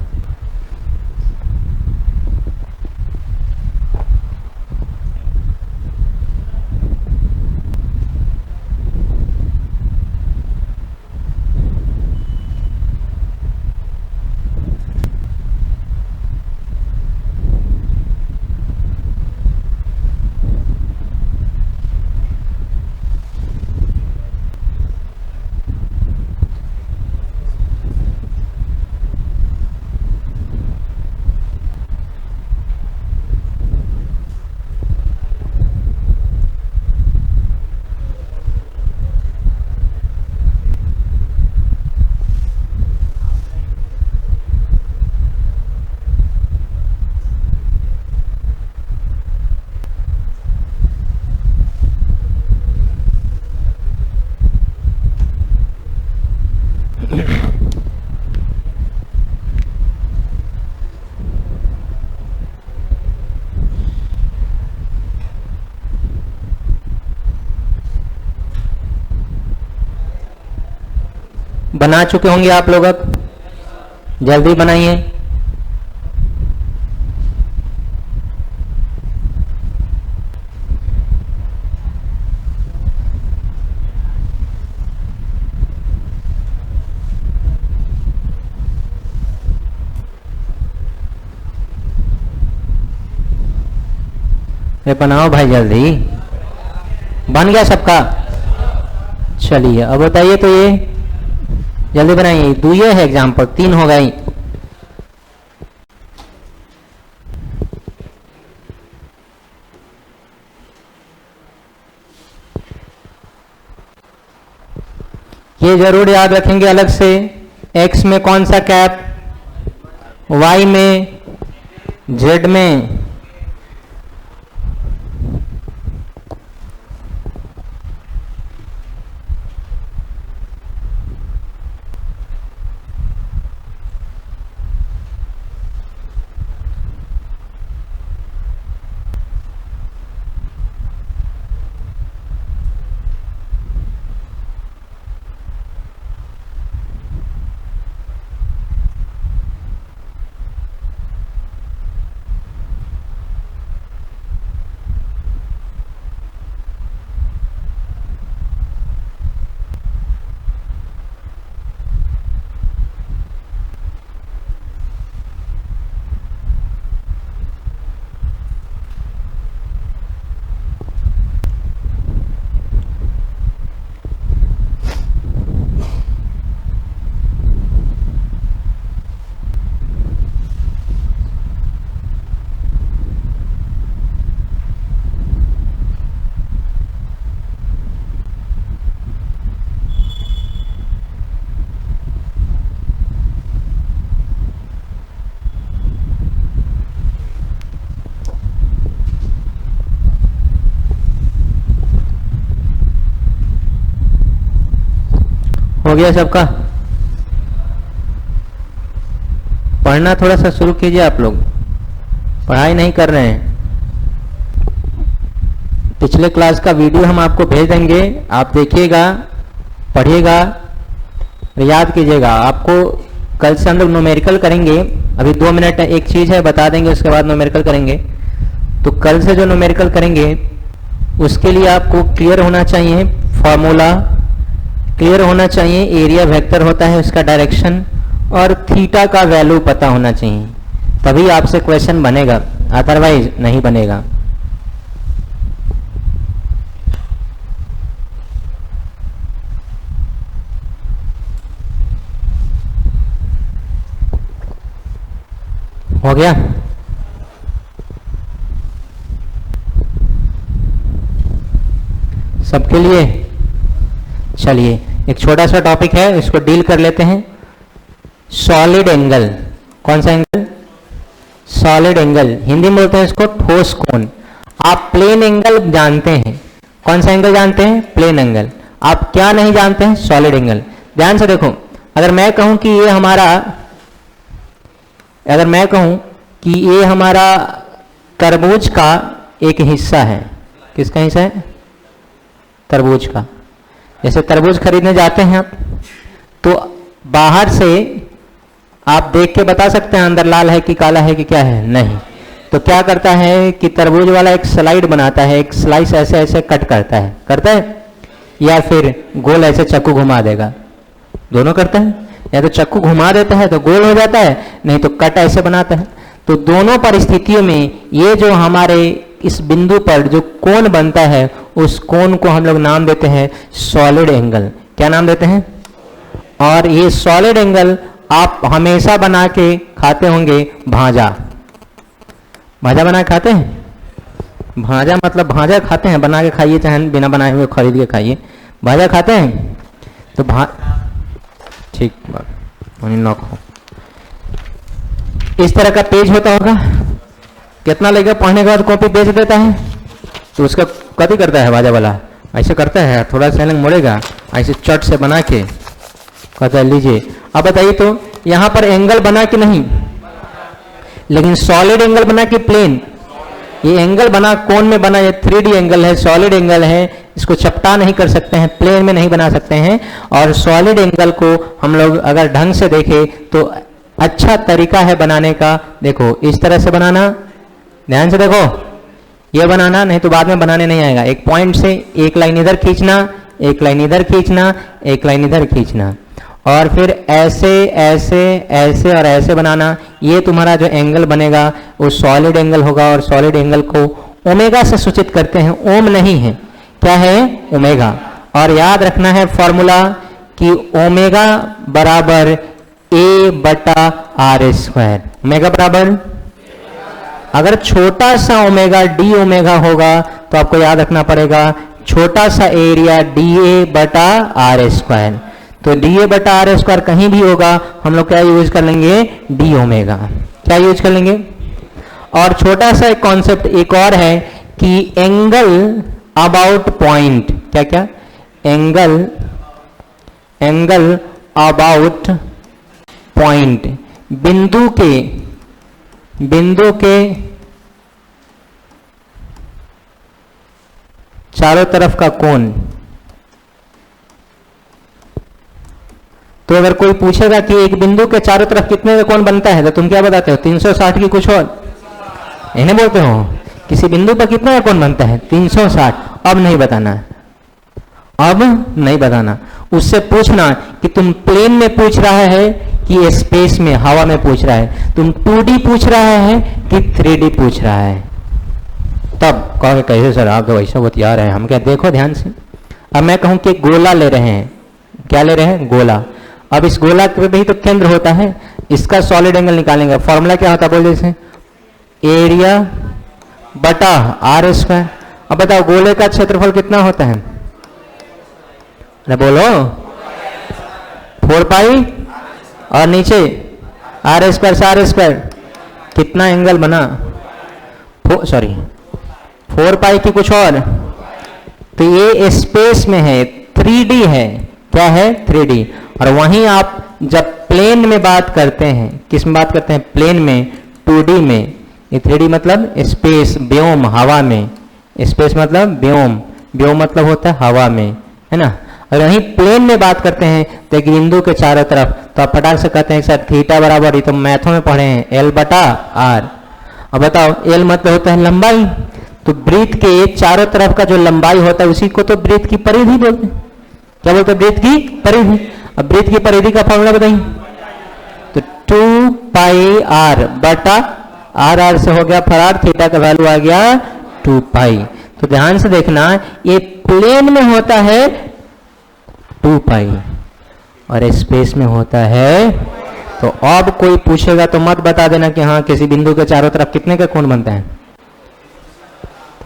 बना चुके होंगे आप लोग, अब जल्दी बनाइए। अरे बनाओ भाई जल्दी, बन गया सबका। चलिए अब बताइए तो ये जल्दी बनाइए, दो ये है एग्जाम्पल, 3 हो गई। ये जरूर याद रखेंगे अलग से, x में कौन सा कैप, y में, z में। हो गया सबका? पढ़ना थोड़ा सा शुरू कीजिए, आप लोग पढ़ाई नहीं कर रहे हैं। पिछले क्लास का वीडियो हम आपको भेज देंगे, आप देखिएगा, पढ़िएगा, याद कीजिएगा। आपको कल से हम लोग न्यूमेरिकल करेंगे, अभी 2 मिनट एक चीज है बता देंगे, उसके बाद न्यूमेरिकल करेंगे। तो कल से जो न्यूमेरिकल करेंगे उसके लिए आपको क्लियर होना चाहिए फॉर्मूला, क्लियर होना चाहिए एरिया वेक्टर होता है उसका डायरेक्शन, और थीटा का वैल्यू पता होना चाहिए, तभी आपसे क्वेश्चन बनेगा, अदरवाइज नहीं बनेगा। हो गया? सबके लिए? चलिए एक छोटा सा टॉपिक है, इसको डील कर लेते हैं। सॉलिड एंगल, कौन सा एंगल? सॉलिड एंगल, हिंदी में बोलते हैं इसको ठोस कोण। आप प्लेन एंगल जानते हैं, कौन सा एंगल जानते हैं? Plane angle. आप क्या नहीं जानते हैं? Solid angle. ध्यान से देखो, अगर मैं कहूं कि ये हमारा, अगर मैं कहूं कि ये हमारा तरबूज का एक हिस्सा है, किसका हिस्सा है? तरबूज का। जैसे तरबूज खरीदने जाते हैं आप, तो बाहर से आप देख के बता सकते हैं अंदर लाल है कि काला है कि क्या है? नहीं। तो क्या करता है कि तरबूज वाला एक स्लाइड बनाता है, एक स्लाइस ऐसे ऐसे कट करता है, या फिर गोल ऐसे चाकू घुमा देगा, दोनों करता है। या तो चाकू घुमा देता है तो गोल हो जाता है, नहीं तो कट ऐसे बनाता है। तो दोनों परिस्थितियों में ये जो हमारे इस बिंदु पर जो कोण बनता है, उस कोण को हम लोग नाम देते हैं सॉलिड एंगल। क्या नाम देते हैं? और ये सॉलिड एंगल आप हमेशा बना के खाते होंगे, भाजा। भाजा बना के खाते हैं? भाजा मतलब भाजा खाते हैं, बना के खाइए चाहे बिना बनाए हुए खरीद के खाइए। भाजा खाते हैं? तो ठीक नॉक हो। इस तरह का पेज होता होगा, कितना लगेगा पढ़ने के बाद कॉपी बेच देता है, तो उसका कभी करता है भाजा वाला, ऐसे करता है, थोड़ा सा मोड़ेगा, ऐसे चट से बना के कहता है लीजिए। अब बताइए तो यहां पर एंगल बना कि नहीं? लेकिन सॉलिड एंगल बना कि प्लेन? ये एंगल बना, कोण में बना, ये 3D एंगल है, सॉलिड एंगल है, इसको चपटा नहीं कर सकते हैं, प्लेन में नहीं बना सकते हैं। और सॉलिड एंगल को हम लोग अगर ढंग से देखें तो अच्छा तरीका है बनाने का, देखो इस तरह से बनाना, ध्यान से देखो, ये बनाना, नहीं तो बाद में बनाने नहीं आएगा। एक पॉइंट से एक लाइन इधर खींचना, एक लाइन इधर खींचना, एक लाइन इधर खींचना, और फिर ऐसे ऐसे ऐसे और ऐसे बनाना। ये तुम्हारा जो एंगल बनेगा वो सॉलिड एंगल होगा, और सॉलिड एंगल को ओमेगा से सूचित करते हैं, ओम नहीं है, क्या है, ओमेगा। और याद रखना है फॉर्मूला कि ओमेगा बराबर ए बटा आर स्क्वायर। ओमेगा बराबर, अगर छोटा सा ओमेगा डी ओमेगा होगा तो आपको याद रखना पड़ेगा छोटा सा एरिया डी ए बटा आर स्क्वायर। तो डी ए बटा आर स्क्वायर कहीं भी होगा, हम लोग क्या यूज कर लेंगे, डी ओमेगा, क्या यूज कर लेंगे। और छोटा सा एक कॉन्सेप्ट एक और है कि एंगल अबाउट पॉइंट, क्या क्या, एंगल अबाउट पॉइंट, बिंदु के चारों तरफ का कोण। तो अगर कोई पूछेगा कि एक बिंदु के चारों तरफ कितने का कोण बनता है, तो तुम क्या बताते हो, 360 की कुछ और, इन्हें बोलते हो। किसी बिंदु पर कितना का कोण बनता है, 360। अब नहीं बताना, अब नहीं बताना। उससे पूछना कि तुम प्लेन में पूछ रहा है कि स्पेस में, हवा में पूछ रहा है, तुम 2D पूछ रहा है कि 3D पूछ रहा है, तब कहोगे कैसे सर आप तो वैसा बतिया रहे हैं। हम क्या, देखो ध्यान से। अब मैं कहूं कि गोला ले रहे हैं, क्या ले रहे हैं, गोला। अब इस गोला पे भी तो केंद्र होता है, इसका सॉलिड एंगल निकालेंगे। फॉर्मूला क्या होता है, बोल जैसे, एरिया बटा आर स्क्वायर। अब बताओ गोले का क्षेत्रफल कितना होता है, अरे बोलो, 4 पाई और नीचे आर स्क्वायर से आर स्क्वायर, कितना एंगल बना, सॉरी 4 पाई की कुछ और। तो ये स्पेस में है, 3D है, क्या है, 3D। और वहीं आप जब प्लेन में बात करते हैं, किस में बात करते हैं, प्लेन में, 2D में। ये 3D मतलब स्पेस, व्योम, हवा में। स्पेस मतलब व्योम, व्योम मतलब होता है हवा में, है ना। और वहीं प्लेन में बात करते हैं तो एक बिंदु के चारों तरफ, तो आप फटाक से कहते हैं सर थीटा बराबर, ये तो मैथों में पढ़े हैं, एल बटा आर। अब बताओ एल मतलब होता है लंबाई, तो वृत्त के चारों तरफ का जो लंबाई होता है उसी को तो वृत्त की परिधि बोलते हैं। क्या बोलते हैं, वृत्त की परिधि। अब वृत्त की परिधि का फॉर्मूला बताइए, तो 2 पाई आर बटा आर, आर से हो गया फरार, थीटा का वैल्यू आ गया 2 पाई। तो ध्यान से देखना, ये प्लेन में होता है 2 पाई और स्पेस में होता है। तो अब कोई पूछेगा तो मत बता देना कि हाँ किसी बिंदु के चारों तरफ कितने का कोण बनता है,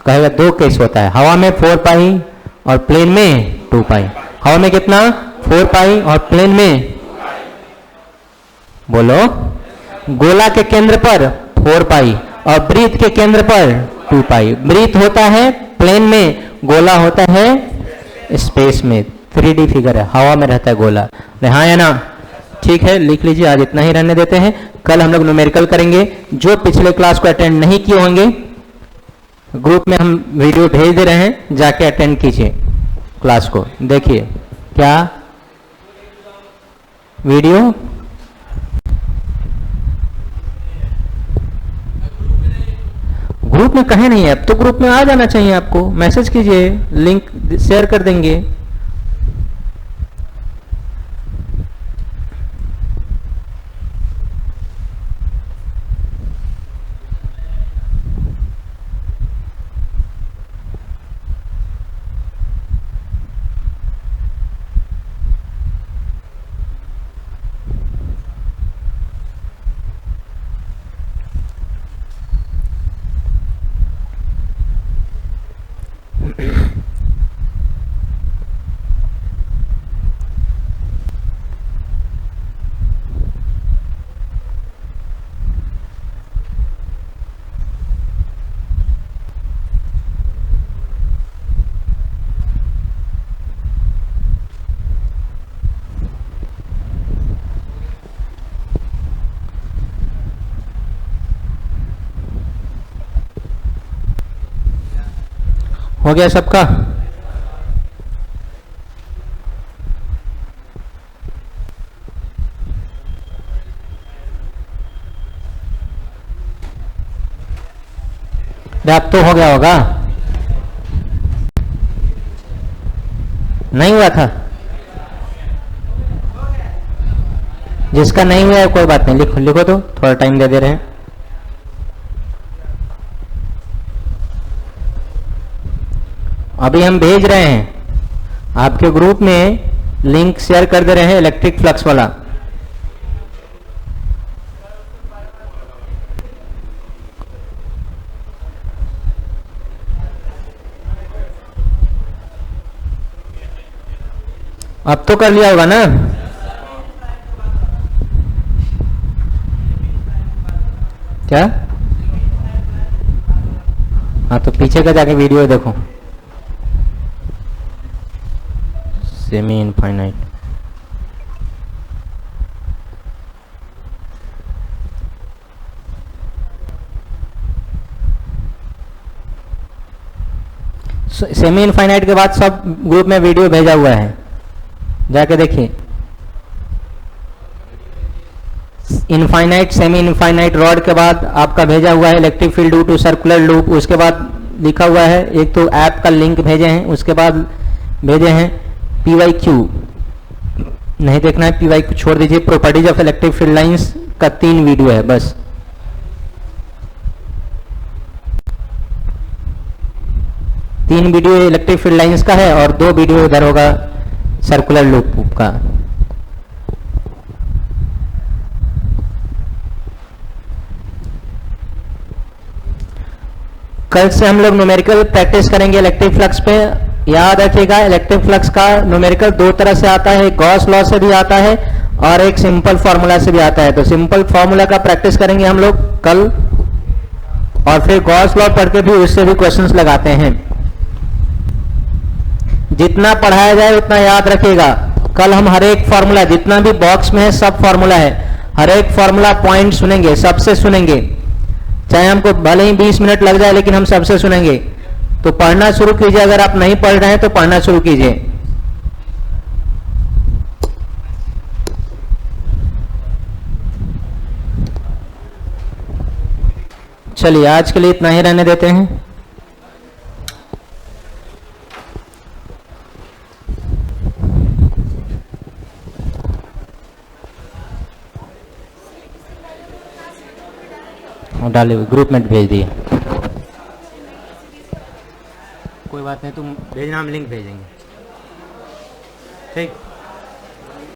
कहेगा 2 केस होता है, हवा में 4 पाई और प्लेन में 2 पाई। हवा में कितना, 4 पाई और प्लेन में, बोलो, गोला के केंद्र पर 4 पाई और वृत्त के केंद्र पर 2 पाई। वृत्त होता है प्लेन में, गोला होता है स्पेस में। 3D फिगर है, हवा में रहता है गोला। हाँ या ना, ठीक है, लिख लीजिए। आज इतना ही रहने देते हैं, कल हम लोग न्यूमेरिकल करेंगे। जो पिछले क्लास को अटेंड नहीं किए होंगे, ग्रुप में हम वीडियो भेज दे रहे हैं, जाके अटेंड कीजिए क्लास को। देखिए क्या वीडियो, ग्रुप में कहे नहीं है, अब तो ग्रुप में आ जाना चाहिए आपको। मैसेज कीजिए, लिंक शेयर कर देंगे। हो गया सबका? अब तो हो गया होगा, नहीं हुआ था? जिसका नहीं हुआ है कोई बात नहीं, लिखो लिखो, तो थोड़ा टाइम दे रहे हैं। अभी हम भेज रहे हैं आपके ग्रुप में, लिंक शेयर कर दे रहे हैं इलेक्ट्रिक फ्लक्स वाला। अब तो कर लिया होगा ना? क्या? हाँ तो पीछे का जाके वीडियो देखो। सेमी इनफाइनाइट, सेमी इनफाइनाइट के बाद सब ग्रुप में वीडियो भेजा हुआ है, जाके देखिए। इनफाइनाइट, सेमी इनफाइनाइट रॉड के बाद आपका भेजा हुआ है electric field due to circular loop. उसके बाद लिखा हुआ है, एक तो ऐप का लिंक भेजे हैं, उसके बाद भेजे हैं PYQ। नहीं देखना है PYQ छोड़ दीजिए। Properties of electric field lines का 3 वीडियो है बस। तीन वीडियो इलेक्ट्रिक फील्ड लाइंस का है और 2 वीडियो इधर होगा सर्कुलर लूप का। कल से हम लोग न्यूमेरिकल प्रैक्टिस करेंगे इलेक्ट्रिक फ्लक्स पे। याद रखिएगा इलेक्ट्रिक फ्लक्स का न्यूमेरिकल 2 तरह से आता है, गॉस लॉ से भी आता है और एक सिंपल फॉर्मूला से भी आता है। तो सिंपल फॉर्मूला का प्रैक्टिस करेंगे हम लोग कल, और फिर गॉस लॉ पढ़ के भी उससे भी क्वेश्चंस लगाते हैं। जितना पढ़ाया जाए उतना याद रखिएगा। कल हम हर एक फॉर्मूला, जितना भी बॉक्स में है सब फॉर्मूला है, हर एक फॉर्मूला पॉइंट सुनेंगे, सबसे सुनेंगे। चाहे हमको भले ही 20 मिनट लग जाए लेकिन हम सबसे सुनेंगे। तो पढ़ना शुरू कीजिए। अगर आप नहीं पढ़ रहे हैं तो पढ़ना शुरू कीजिए। चलिए आज के लिए इतना ही रहने देते हैं। डाले ग्रुप में भेज दिए, कोई बात नहीं, तुम भेजना, हम लिंक भेजेंगे। ठीक।